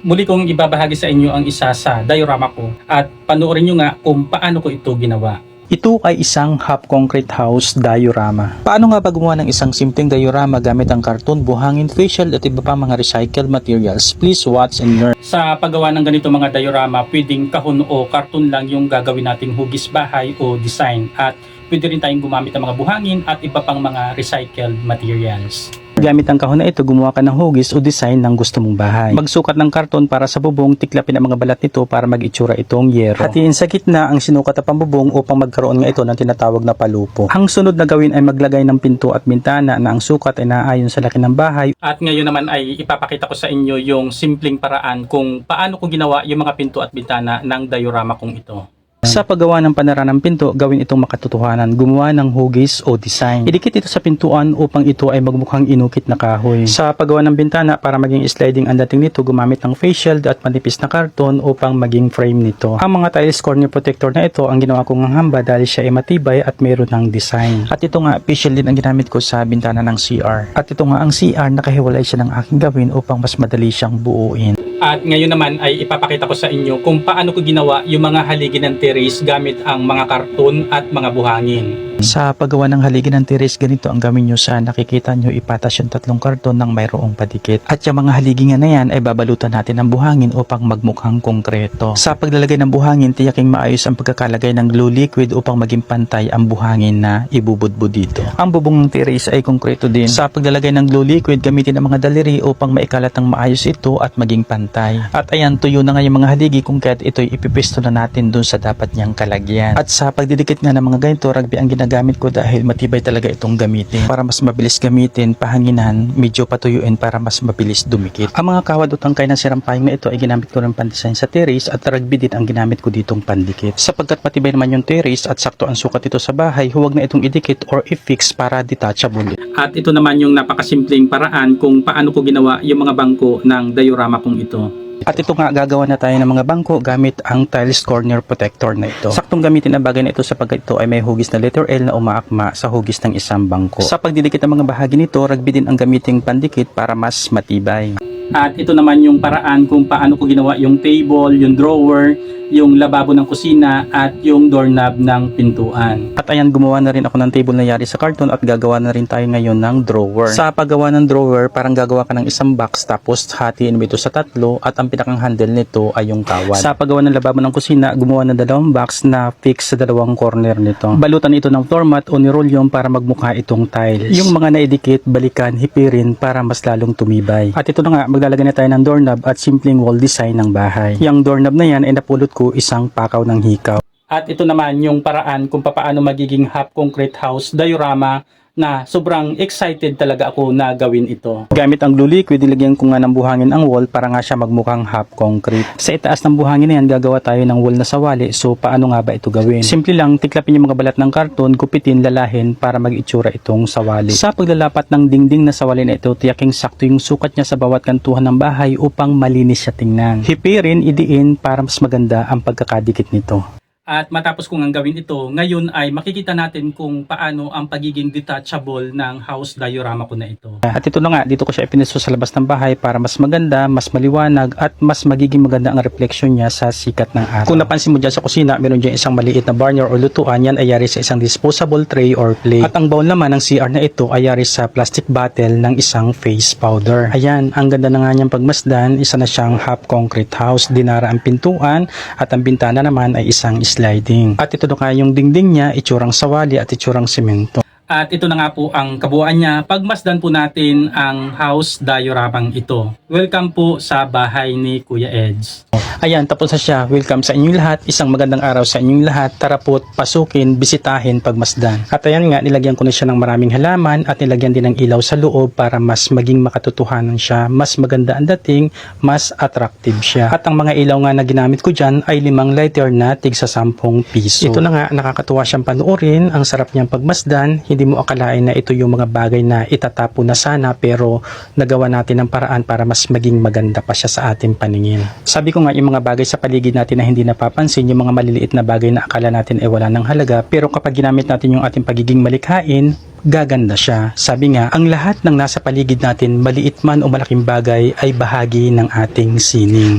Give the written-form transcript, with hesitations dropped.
Muli kong ibabahagi sa inyo ang isa sa diorama ko at panoorin nyo nga kung paano ko ito ginawa. Ito ay isang half concrete house diorama. Paano nga ba gumawa ng isang simpleng diorama gamit ang karton, buhangin, facial at iba pa mga recycled materials? Please watch and learn. Sa paggawa ng ganito mga diorama, pwedeng kahon o karton lang yung gagawin nating hugis bahay o design at pwede rin tayong gumamit ng mga buhangin at iba pang mga recycled materials. Gamit ang kahon na ito, gumawa ka ng hugis o design ng gusto mong bahay. Magsukat ng karton para sa bubong, tiklapin ang mga balat nito para mag-itsura itong yero. Hatiin sa gitna ang sinukat na pambubong upang magkaroon nga ito ng tinatawag na palupo. Ang sunod na gawin ay maglagay ng pinto at bintana na ang sukat ay naayon sa laki ng bahay. At ngayon naman ay ipapakita ko sa inyo yung simpleng paraan kung paano ko ginawa yung mga pinto at bintana ng diorama kong ito. Sa paggawa ng panara ng pinto, gawin itong makatotohanan, gumawa ng hugis o design. Idikit ito sa pintuan upang ito ay magmukhang inukit na kahoy. Sa paggawa ng bintana, para maging sliding ang dating nito, gumamit ng facial at manipis na karton upang maging frame nito. Ang mga tiles corner protector na ito, ang ginawa kong hamba dahil siya ay matibay at mayroon ng design. At ito nga, facial din ang ginamit ko sa bintana ng CR. At ito nga ang CR, nakahiwalay siya ng aking gawin upang mas madali siyang buuin. At ngayon naman ay ipapakita ko sa inyo kung paano ko ginawa yung mga haligi ng terrace gamit ang mga karton at mga buhangin. Sa paggawa ng haligi ng terrace, ganito ang gawin nyo. Sa nakikita nyo, ipatas yung tatlong karton ng mayroong padikit. At yung mga haligi nga na yan ay babalutan natin ng buhangin upang magmukhang konkreto. Sa paglalagay ng buhangin, tiyaking maayos ang pagkakalagay ng glue liquid upang maging pantay ang buhangin na ibubudbud dito. Ang bubong ng terrace ay konkreto din. Sa paglalagay ng glue liquid, gamitin ang mga daliri upang maikalat ng maayos ito at maging pantay. At ayan, tuyo na nga yung mga haligi kung kaya't ito'y ipipisto na natin dun sa dapat niyang kalagyan. At sa pagdidikit nga ng mga ganito, rugby ang ginagamit ko dahil matibay talaga itong gamitin. Para mas mabilis gamitin, pahanginan, medyo patuyuin para mas mabilis dumikit. Ang mga kawad o tangkay ng sirampayong na ito ay ginamit ko rin pandesign sa terrace at rugby din ang ginamit ko ditong pandikit. Sapagkat matibay naman yung terrace at sakto ang sukat ito sa bahay, huwag na itong idikit or i-fix para detachable. At ito naman yung napakasimpleng paraan kung paano ko ginawa yung mga bangko ng diorama kong ito. At ito nga, gagawa na tayo ng mga bangko gamit ang tiles corner protector na ito. Saktong gamitin ang bagay na ito sapagkat ito ay may hugis na letter L na umaakma sa hugis ng isang bangko. Sa pagdidikit ng mga bahagi nito, rugby din ang gamiting pandikit para mas matibay. At ito naman yung paraan kung paano ko ginawa yung table, yung drawer, yung lababo ng kusina at yung doorknob ng pintuan. At ayan, gumawa na rin ako ng table na yari sa karton at gagawa na rin tayo ngayon ng drawer. Sa paggawa ng drawer, parang gagawa ka ng isang box tapos hatiin mo ito sa tatlo at ang pinakang handle nito ay yung kawad. Sa paggawa ng lababo ng kusina, gumawa ng dalawang box na fix sa dalawang corner nito. Balutan ito ng floor mat o nirolyo para magmukha itong tiles. Yung mga naidikit, balikan, hipirin para mas lalong tumibay. At ito na nga, maglalagay na tayo ng doorknob at simpleng wall design ng bahay. Yung doorknob na yan ay napulot ko isang pakaw ng hikaw. At ito naman yung paraan kung paano magiging half concrete house diorama na sobrang excited talaga ako na gawin ito. Gamit ang glue liquid, nilagyan ko nga ng buhangin ang wall para nga siya magmukhang half concrete. Sa itaas ng buhangin na yan, gagawa tayo ng wall na sawali. So paano nga ba ito gawin? Simple lang, tiklapin yung mga balat ng karton, gupitin, lalahin para mag-itsura itong sawali. Sa paglalapat ng dingding na sawali na ito, tiyaking sakto yung sukat niya sa bawat kantuhan ng bahay upang malinis siya tingnan. Hipirin, idiin para mas maganda ang pagkakadikit nito. At matapos kong ang gawin ito, ngayon ay makikita natin kung paano ang pagiging detachable ng house diorama ko na ito. At ito na nga, dito ko siya ipinisto sa labas ng bahay para mas maganda, mas maliwanag at mas magiging maganda ang refleksyon niya sa sikat ng araw. Kung napansin mo dyan sa kusina, meron dyan isang maliit na barnier o lutuan, yan ay yari sa isang disposable tray or plate. At ang bowl naman ng CR na ito ay yari sa plastic bottle ng isang face powder. Ayan, ang ganda na nga niyang pagmasdan, isa na siyang half concrete house, dinara ang pintuan at ang bintana naman ay isang sliding. At ito na kaya yung dingding niya, itsurang sawali at itsurang semento. At ito na nga po ang kabuuan niya. Pagmasdan po natin ang house dioramang ito. Welcome po sa bahay ni Kuya Eds. Ayan, tapos na siya. Welcome sa inyong lahat. Isang magandang araw sa inyong lahat. Tara po't pasukin, bisitahin, pagmasdan. At ayan nga, nilagyan ko na siya ng maraming halaman at nilagyan din ng ilaw sa loob para mas maging makatotohanan siya. Mas maganda ang dating, mas attractive siya. At ang mga ilaw nga na ginamit ko dyan ay 5 lighter na tig sa 10 piso. Ito na nga, nakakatuwa siyang panoorin. Ang sarap niyang pagmasdan. Hindi mo akalain na ito yung mga bagay na itatapo na sana pero nagawa natin ng paraan para mas maging maganda pa siya sa ating paningin. Sabi ko nga, yung mga bagay sa paligid natin na hindi napapansin, yung mga maliliit na bagay na akala natin ay wala ng halaga, pero kapag ginamit natin yung ating pagiging malikhain, gaganda siya. Sabi nga, ang lahat ng nasa paligid natin, maliit man o malaking bagay, ay bahagi ng ating sining.